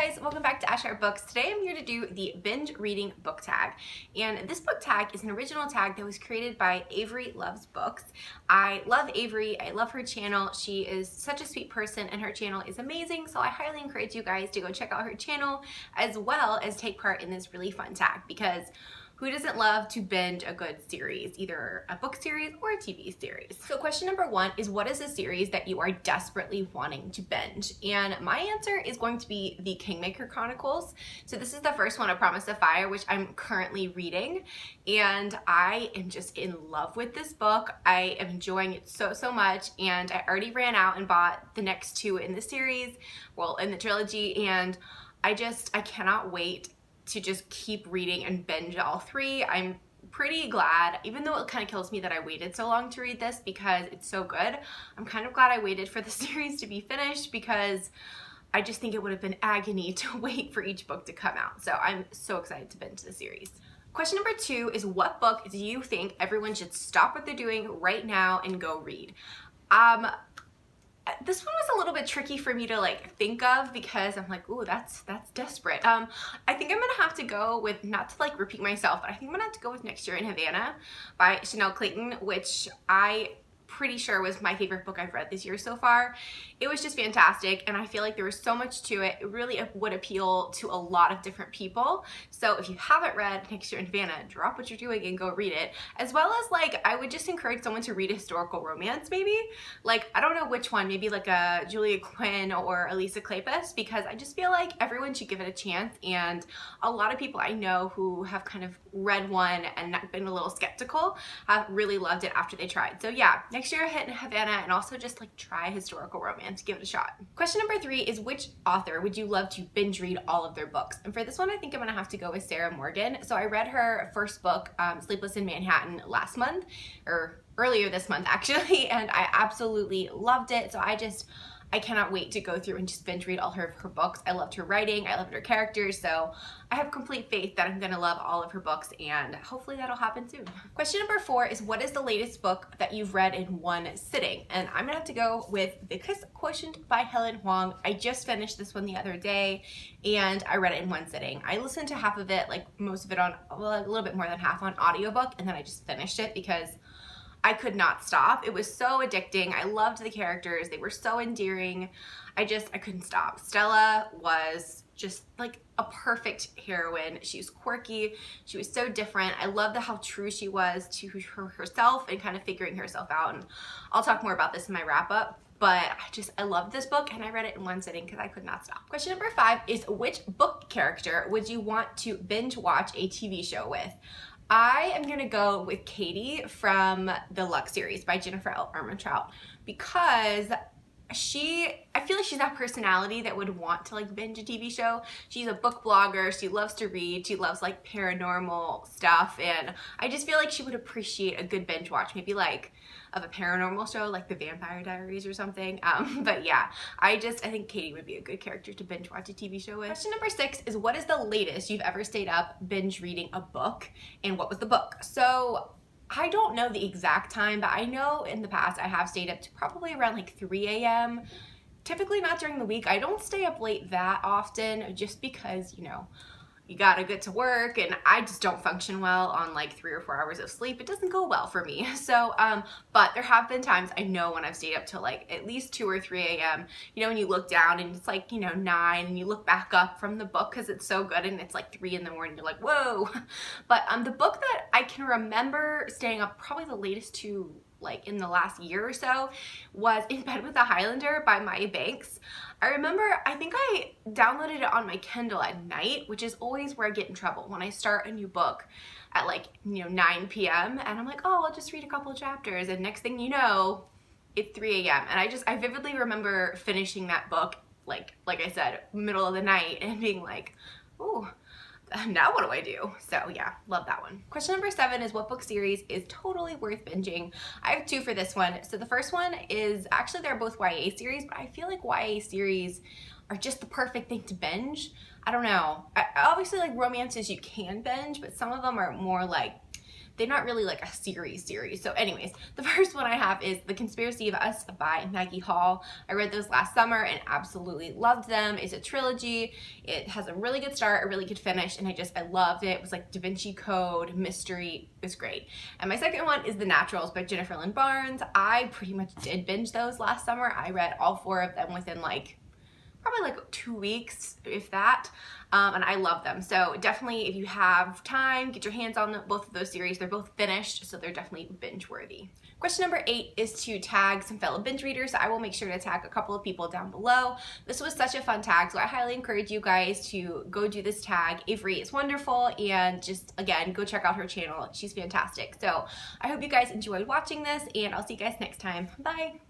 guys, welcome back to Ashar Books. Today I'm here to do the binge reading book tag. And this book tag is an original tag that was created by Averie Loves Books. I love Averie, I love her channel. She is such a sweet person and her channel is amazing. So I highly encourage you guys to go check out her channel as well as take part in this really fun tag, because who doesn't love to binge a good series, either a book series or a TV series? So question number one is, what is a series that you are desperately wanting to binge? And my answer is going to be the Kingmaker Chronicles. So this is the first one, A Promise of Fire, which I'm currently reading. And I am just in love with this book. I am enjoying it so much. And I already ran out and bought the next two in the series, well, in the trilogy. And I cannot wait to just keep reading and binge all three. I'm pretty glad, even though it kind of kills me that I waited so long to read this because it's so good, I'm kind of glad I waited for the series to be finished, because I just think it would have been agony to wait for each book to come out. So I'm so excited to binge the series. Question number two is, what book do you think everyone should stop what they're doing right now and go read? This one was a little bit tricky for me to think of, because I'm like, ooh, that's desperate. I think I'm gonna have to go with, not to repeat myself, but I think I'm gonna have to go with Next Year in Havana by Chanel Clayton, which I pretty sure was my favorite book I've read this year so far. It was just fantastic, and I feel like there was so much to it. It really would appeal to a lot of different people. So if you haven't read Next Year in Havana, drop what you're doing and go read it. As well as I would just encourage someone to read a historical romance, maybe. I don't know which one, maybe a Julia Quinn or Elisa Kleypas, because I just feel like everyone should give it a chance. And a lot of people I know who have kind of read one and been a little skeptical have really loved it after they tried. So yeah, Next Year in Havana, and also just try historical romance, give it a shot. Question number three is, which author would you love to binge read all of their books? And for this one, I think I'm gonna have to go with Sarah Morgan. So I read her first book, Sleepless in Manhattan, last month, or earlier this month actually, and I absolutely loved it. So I cannot wait to go through and just binge read all her books. I loved her writing, I loved her characters, so I have complete faith that I'm gonna love all of her books, and hopefully that'll happen soon. Question number four is, what is the latest book that you've read in one sitting? And I'm gonna have to go with The Kiss Quotient by Helen Hoang. I just finished this one the other day, and I read it in one sitting. I listened to half of it, most of it on, well, a little bit more than half on audiobook, and then I just finished it because I could not stop. It was so addicting. I loved the characters. They were so endearing. I couldn't stop. Stella was just a perfect heroine. She was quirky. She was so different. I loved how true she was to herself and kind of figuring herself out. And I'll talk more about this in my wrap up. But I loved this book, and I read it in one sitting because I could not stop. Question number five is, which book character would you want to binge watch a TV show with? I am gonna go with Katie from the Luck series by Jennifer L. Armentrout, because I feel like she's that personality that would want to binge a TV show. She's a book blogger, she loves to read, she loves paranormal stuff, and I just feel like she would appreciate a good binge watch, maybe of a paranormal show like The Vampire Diaries or something. But yeah, I think Katie would be a good character to binge watch a TV show with. Question number six is, what is the latest you've ever stayed up binge reading a book, and what was the book? So I don't know the exact time, but I know in the past I have stayed up to probably around 3 a.m. Typically not during the week. I don't stay up late that often, just because, you gotta get to work, and I just don't function well on 3 or 4 hours of sleep. It doesn't go well for me. So, but there have been times I know when I've stayed up till at least 2 or 3 a.m. When you look down and it's 9, and you look back up from the book because it's so good, and it's 3 in the morning, you're like, whoa. But the book that I can remember staying up probably the latest to in the last year or so was In Bed with a Highlander by Maya Banks. I remember, I think I downloaded it on my Kindle at night, which is always where I get in trouble when I start a new book at 9 p.m. and I'm like, oh, I'll just read a couple of chapters, and next thing you know, it's 3 a.m. and I vividly remember finishing that book like I said, middle of the night, and being like, ooh, now what do I do? So yeah, love that one. Question number 7 is, what book series is totally worth binging? I have two for this one. So the first one is, actually they're both YA series, but I feel like YA series are just the perfect thing to binge. I don't know. Obviously romances you can binge, but some of them are more they're not really like a series. So anyways, the first one I have is The Conspiracy of Us by Maggie Hall. I read those last summer and absolutely loved them. It's a trilogy. It has a really good start, a really good finish, and I loved it. It was like Da Vinci Code, mystery. It was great. And my second one is The Naturals by Jennifer Lynn Barnes. I pretty much did binge those last summer. I read all 4 of them within probably 2 weeks, if that, and I love them. So definitely, if you have time, get your hands on both of those series. They're both finished, so they're definitely binge worthy. Question number 8 is to tag some fellow binge readers. So I will make sure to tag a couple of people down below. This was such a fun tag, so I highly encourage you guys to go do this tag. Averie is wonderful, and just, again, go check out her channel. She's fantastic. So I hope you guys enjoyed watching this, and I'll see you guys next time. Bye!